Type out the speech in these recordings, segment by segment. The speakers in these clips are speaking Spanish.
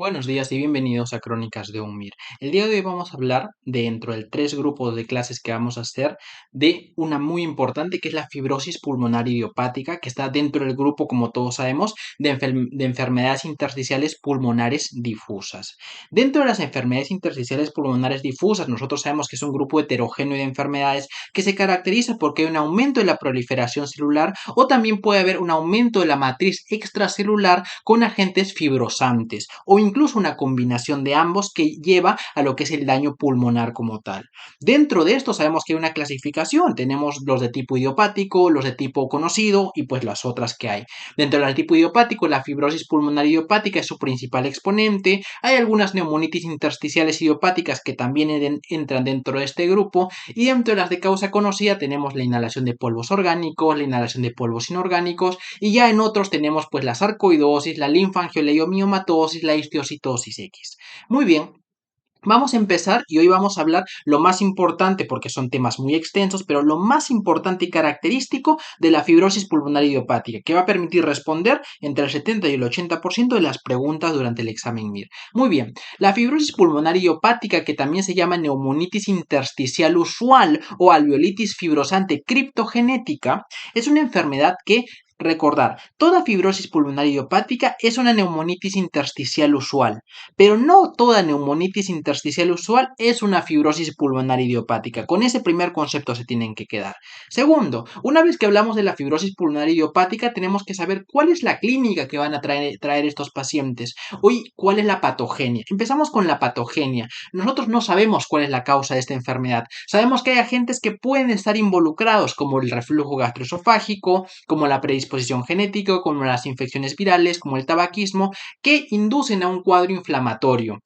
Buenos días y bienvenidos a Crónicas de un MIR. El día de hoy vamos a hablar, dentro del tres grupos de clases que vamos a hacer, de una muy importante que es la fibrosis pulmonar idiopática, que está dentro del grupo, como todos sabemos, de enfermedades intersticiales pulmonares difusas. Dentro de las enfermedades intersticiales pulmonares difusas, nosotros sabemos que es un grupo heterogéneo de enfermedades que se caracteriza porque hay un aumento de la proliferación celular o también puede haber un aumento de la matriz extracelular con agentes fibrosantes o incluso una combinación de ambos que lleva a lo que es el daño pulmonar como tal. Dentro de esto sabemos que hay una clasificación, tenemos los de tipo idiopático, los de tipo conocido y pues las otras que hay. Dentro del tipo idiopático, la fibrosis pulmonar idiopática es su principal exponente, hay algunas neumonitis intersticiales idiopáticas que también entran dentro de este grupo y dentro de las de causa conocida tenemos la inhalación de polvos orgánicos, la inhalación de polvos inorgánicos y ya en otros tenemos pues la sarcoidosis, la linfangioleumiomatosis, la histiocytosis X. Muy bien, vamos a empezar y hoy vamos a hablar lo más importante, porque son temas muy extensos, pero lo más importante y característico de la fibrosis pulmonar idiopática, que va a permitir responder entre el 70 y el 80% de las preguntas durante el examen MIR. Muy bien, la fibrosis pulmonar idiopática, que también se llama neumonitis intersticial usual o alveolitis fibrosante criptogenética, es una enfermedad que recordar, toda fibrosis pulmonar idiopática es una neumonitis intersticial usual, pero no toda neumonitis intersticial usual es una fibrosis pulmonar idiopática. Con ese primer concepto se tienen que quedar. Segundo, una vez que hablamos de la fibrosis pulmonar idiopática, tenemos que saber cuál es la clínica que van a traer estos pacientes. Hoy, ¿cuál es la patogenia? Empezamos con la patogenia. Nosotros no sabemos cuál es la causa de esta enfermedad. Sabemos que hay agentes que pueden estar involucrados, como el reflujo gastroesofágico, como la predisposición genética, como las infecciones virales, como el tabaquismo, que inducen a un cuadro inflamatorio.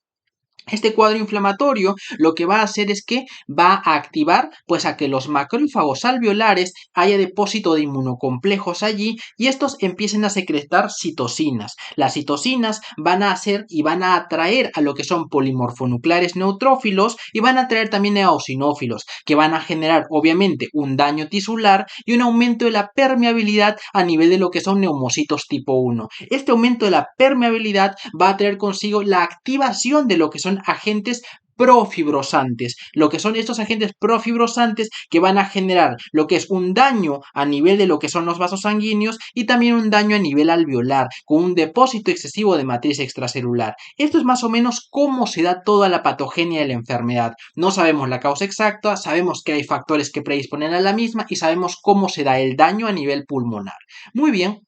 Este cuadro inflamatorio lo que va a hacer es que va a activar pues a que los macrófagos alveolares haya depósito de inmunocomplejos allí y estos empiecen a secretar citocinas. Las citocinas van a hacer y van a atraer a lo que son polimorfonucleares neutrófilos y van a atraer también eosinófilos que van a generar obviamente un daño tisular y un aumento de la permeabilidad a nivel de lo que son neumocitos tipo 1. Este aumento de la permeabilidad va a traer consigo la activación de lo que son agentes profibrosantes, lo que son estos agentes profibrosantes que van a generar lo que es un daño a nivel de lo que son los vasos sanguíneos y también un daño a nivel alveolar, con un depósito excesivo de matriz extracelular. Esto es más o menos cómo se da toda la patogenia de la enfermedad. No sabemos la causa exacta, sabemos que hay factores que predisponen a la misma y sabemos cómo se da el daño a nivel pulmonar. Muy bien,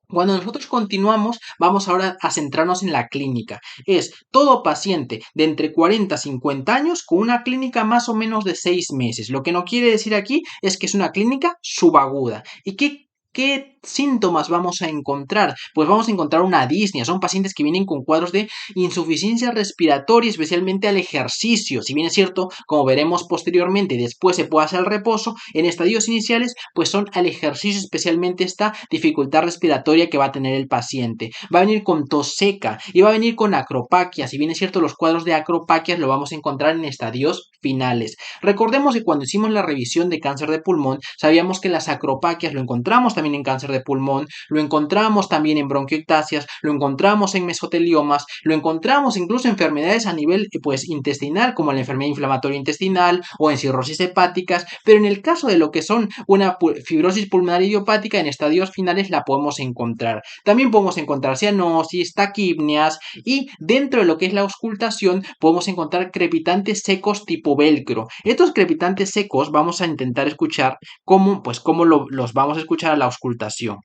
cuando nosotros continuamos, vamos ahora a centrarnos en la clínica. Es todo paciente de entre 40 a 50 años con una clínica más o menos de 6 meses. Lo que no quiere decir aquí es que es una clínica subaguda. ¿Y qué síntomas vamos a encontrar? Pues vamos a encontrar una disnea. Son pacientes que vienen con cuadros de insuficiencia respiratoria, especialmente al ejercicio. Si bien es cierto, como veremos posteriormente, después se puede hacer el reposo, en estadios iniciales, pues son al ejercicio, especialmente esta dificultad respiratoria que va a tener el paciente. Va a venir con tos seca y va a venir con acropaquia. Si bien es cierto, los cuadros de acropaquias lo vamos a encontrar en estadios finales. Recordemos que cuando hicimos la revisión de cáncer de pulmón, sabíamos que las acropaquias lo encontramos también en cáncer de pulmón, lo encontramos también en bronquiectasias, lo encontramos en mesoteliomas, lo encontramos incluso en enfermedades a nivel pues intestinal, como la enfermedad inflamatoria intestinal o en cirrosis hepáticas, pero en el caso de lo que son una fibrosis pulmonar idiopática, en estadios finales la podemos encontrar. También podemos encontrar cianosis, taquipnias y dentro de lo que es la auscultación podemos encontrar crepitantes secos tipo velcro. Estos crepitantes secos vamos a intentar escuchar cómo los vamos a escuchar a la auscultación.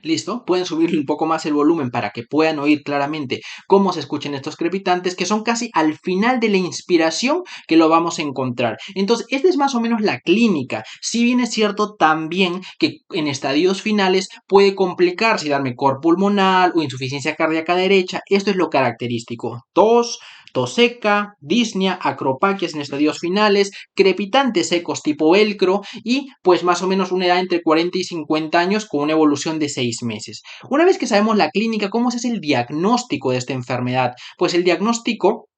¿Listo? Pueden subirle un poco más el volumen para que puedan oír claramente cómo se escuchan estos crepitantes, que son casi al final de la inspiración que lo vamos a encontrar. Entonces, esta es más o menos la clínica. Si bien es cierto también que en estadios finales puede complicarse y darme cor pulmonar o insuficiencia cardíaca derecha. Esto es lo característico. Tos, tos seca, disnea, acropaquias en estadios finales, crepitantes secos tipo velcro y pues más o menos una edad entre 40 y 50 años con una evolución de 6 meses. Una vez que sabemos la clínica, ¿cómo se hace el diagnóstico de esta enfermedad? Pues el diagnóstico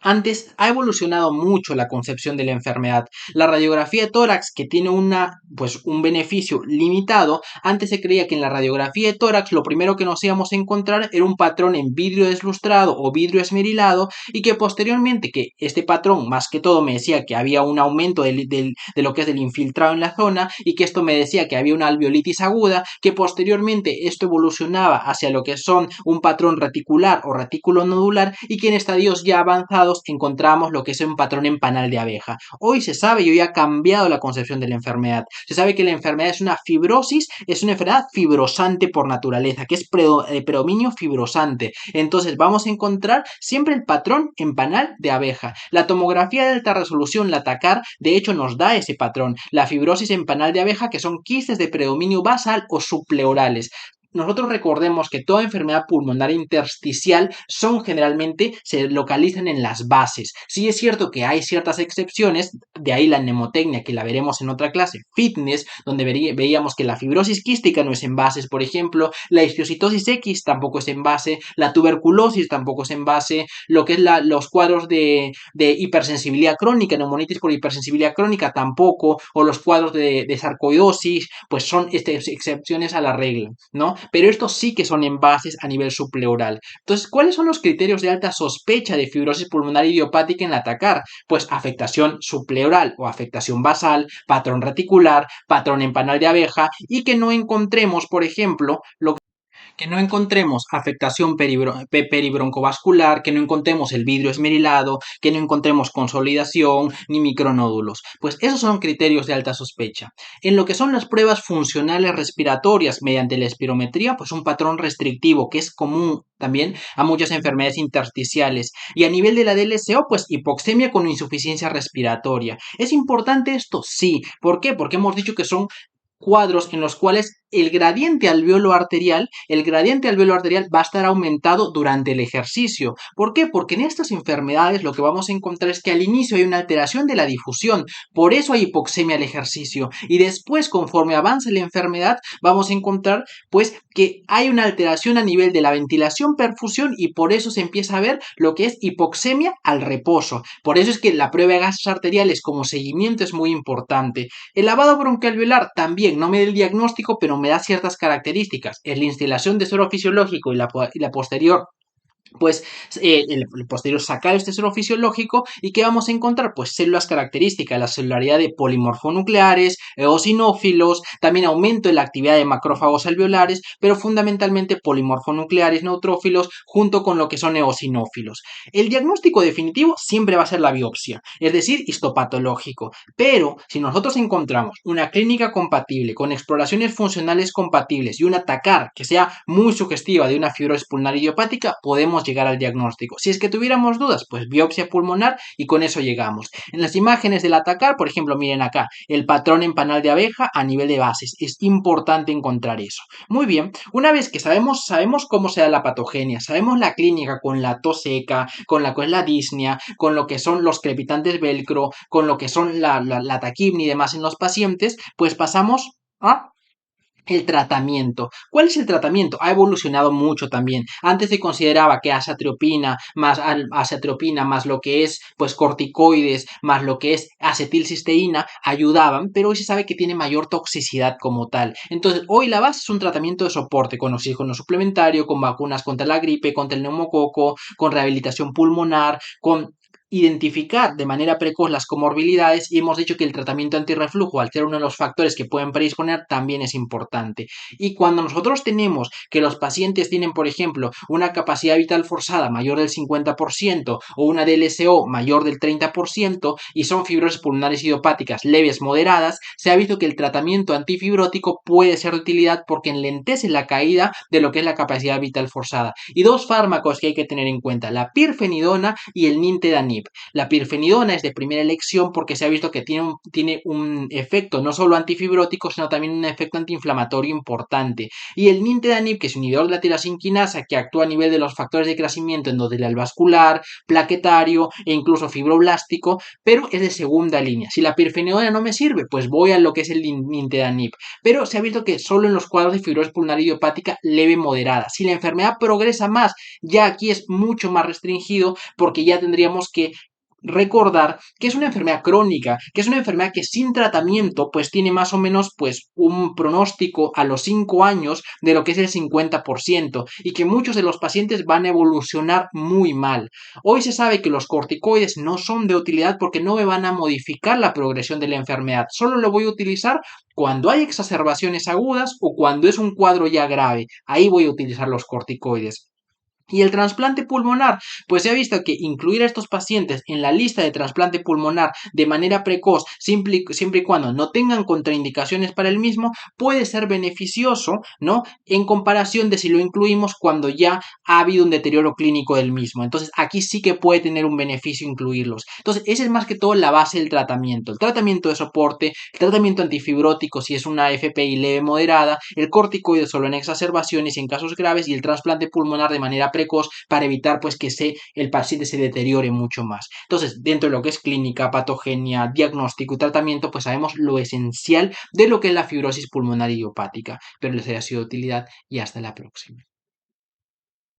antes ha evolucionado mucho la concepción de la enfermedad. La radiografía de tórax, que tiene pues un beneficio limitado, antes se creía que en la radiografía de tórax lo primero que nos íbamos a encontrar era un patrón en vidrio deslustrado o vidrio esmerilado y que posteriormente, que este patrón más que todo me decía que había un aumento de lo que es del infiltrado en la zona y que esto me decía que había una alveolitis aguda, que posteriormente esto evolucionaba hacia lo que son un patrón reticular o retículo nodular y que en estadios ya avanzados encontramos lo que es un patrón en panal de abeja. Hoy se sabe y hoy ha cambiado la concepción de la enfermedad. Se sabe que la enfermedad es una fibrosis, es una enfermedad fibrosante por naturaleza, que es predominio fibrosante. Entonces vamos a encontrar siempre el patrón en panal de abeja. La tomografía de alta resolución, la TACAR, de hecho nos da ese patrón. La fibrosis en panal de abeja, que son quistes de predominio basal o subpleurales. Nosotros recordemos que toda enfermedad pulmonar intersticial se localizan en las bases. Sí es cierto que hay ciertas excepciones, de ahí la mnemotecnia que la veremos en otra clase, fitness, donde veíamos que la fibrosis quística no es en bases, por ejemplo, la histiocytosis X tampoco es en base, la tuberculosis tampoco es en base, lo que es los cuadros de hipersensibilidad crónica, neumonitis por hipersensibilidad crónica tampoco, o los cuadros de sarcoidosis, pues son excepciones a la regla, ¿no? Pero estos sí que son envases a nivel subpleural. Entonces, ¿cuáles son los criterios de alta sospecha de fibrosis pulmonar idiopática en la TACAR? Pues afectación subpleural o afectación basal, patrón reticular, patrón en panal de abeja y que no encontremos, por ejemplo, que no encontremos afectación peribroncovascular, que no encontremos el vidrio esmerilado, que no encontremos consolidación ni micronódulos. Pues esos son criterios de alta sospecha. En lo que son las pruebas funcionales respiratorias mediante la espirometría, pues un patrón restrictivo que es común también a muchas enfermedades intersticiales. Y a nivel de la DLCO, pues hipoxemia con insuficiencia respiratoria. ¿Es importante esto? Sí. ¿Por qué? Porque hemos dicho que son cuadros en los cuales el gradiente alveolo arterial va a estar aumentado durante el ejercicio. ¿Por qué? Porque en estas enfermedades lo que vamos a encontrar es que al inicio hay una alteración de la difusión, por eso hay hipoxemia al ejercicio y después conforme avanza la enfermedad vamos a encontrar pues que hay una alteración a nivel de la ventilación perfusión y por eso se empieza a ver lo que es hipoxemia al reposo. Por eso es que la prueba de gases arteriales como seguimiento es muy importante. El lavado broncoalveolar también no me da el diagnóstico, pero me da ciertas características. Es la instalación de suero fisiológico y la posterior pues el posterior sacar este suero fisiológico y ¿qué vamos a encontrar? Pues células características, la celularidad de polimorfonucleares, eosinófilos, también aumento en la actividad de macrófagos alveolares, pero fundamentalmente polimorfonucleares, neutrófilos, junto con lo que son eosinófilos. El diagnóstico definitivo siempre va a ser la biopsia, es decir, histopatológico, pero si nosotros encontramos una clínica compatible, con exploraciones funcionales compatibles y una TACAR que sea muy sugestiva de una fibrosis pulmonar idiopática, podemos llegar al diagnóstico. Si es que tuviéramos dudas, pues biopsia pulmonar y con eso llegamos. En las imágenes del atacar, por ejemplo, miren acá, el patrón en panal de abeja a nivel de bases. Es importante encontrar eso. Muy bien, una vez que sabemos cómo se da la patogenia, sabemos la clínica con la tos seca, con la que es la disnea, con lo que son los crepitantes velcro, con lo que son la taquipnia y demás en los pacientes, pues pasamos a el tratamiento. ¿Cuál es el tratamiento? Ha evolucionado mucho también. Antes se consideraba que azatriopina más lo que es pues corticoides más lo que es acetilcisteína ayudaban, pero hoy se sabe que tiene mayor toxicidad como tal. Entonces, hoy la base es un tratamiento de soporte con oxígeno suplementario, con vacunas contra la gripe, contra el neumococo, con rehabilitación pulmonar, con identificar de manera precoz las comorbilidades y hemos dicho que el tratamiento antirreflujo, al ser uno de los factores que pueden predisponer, también es importante. Y cuando nosotros tenemos que los pacientes tienen, por ejemplo, una capacidad vital forzada mayor del 50% o una DLCO mayor del 30% y son fibrosis pulmonares idiopáticas leves moderadas, se ha visto que el tratamiento antifibrótico puede ser de utilidad porque enlentece la caída de lo que es la capacidad vital forzada. Y dos fármacos que hay que tener en cuenta, la pirfenidona y el nintedanib. nintedanib. La pirfenidona es de primera elección porque se ha visto que tiene un efecto no solo antifibrótico, sino también un efecto antiinflamatorio importante. Y el nintedanib, que es un inhibidor de la tirosina quinasa, que actúa a nivel de los factores de crecimiento endotelial vascular, plaquetario e incluso fibroblástico, pero es de segunda línea. Si la pirfenidona no me sirve, pues voy a lo que es el nintedanib. Pero se ha visto que solo en los cuadros de fibrosis pulmonar idiopática leve moderada. Si la enfermedad progresa más, ya aquí es mucho más restringido porque ya tendríamos que recordar que es una enfermedad crónica, que es una enfermedad que sin tratamiento pues tiene más o menos pues un pronóstico a los 5 años de lo que es el 50% y que muchos de los pacientes van a evolucionar muy mal. Hoy se sabe que los corticoides no son de utilidad porque no me van a modificar la progresión de la enfermedad, solo lo voy a utilizar cuando hay exacerbaciones agudas o cuando es un cuadro ya grave, ahí voy a utilizar los corticoides. Y el trasplante pulmonar, pues se ha visto que incluir a estos pacientes en la lista de trasplante pulmonar de manera precoz, siempre y cuando no tengan contraindicaciones para el mismo, puede ser beneficioso, ¿no? En comparación de si lo incluimos cuando ya ha habido un deterioro clínico del mismo. Entonces, aquí sí que puede tener un beneficio incluirlos. Entonces, esa es más que todo la base del tratamiento. El tratamiento de soporte, el tratamiento antifibrótico si es una FPI leve moderada, el corticoide solo en exacerbaciones y en casos graves y el trasplante pulmonar de manera precoz para evitar pues que el paciente se deteriore mucho más. Entonces, dentro de lo que es clínica, patogenia, diagnóstico y tratamiento, pues sabemos lo esencial de lo que es la fibrosis pulmonar idiopática. Pero les haya sido de utilidad y hasta la próxima.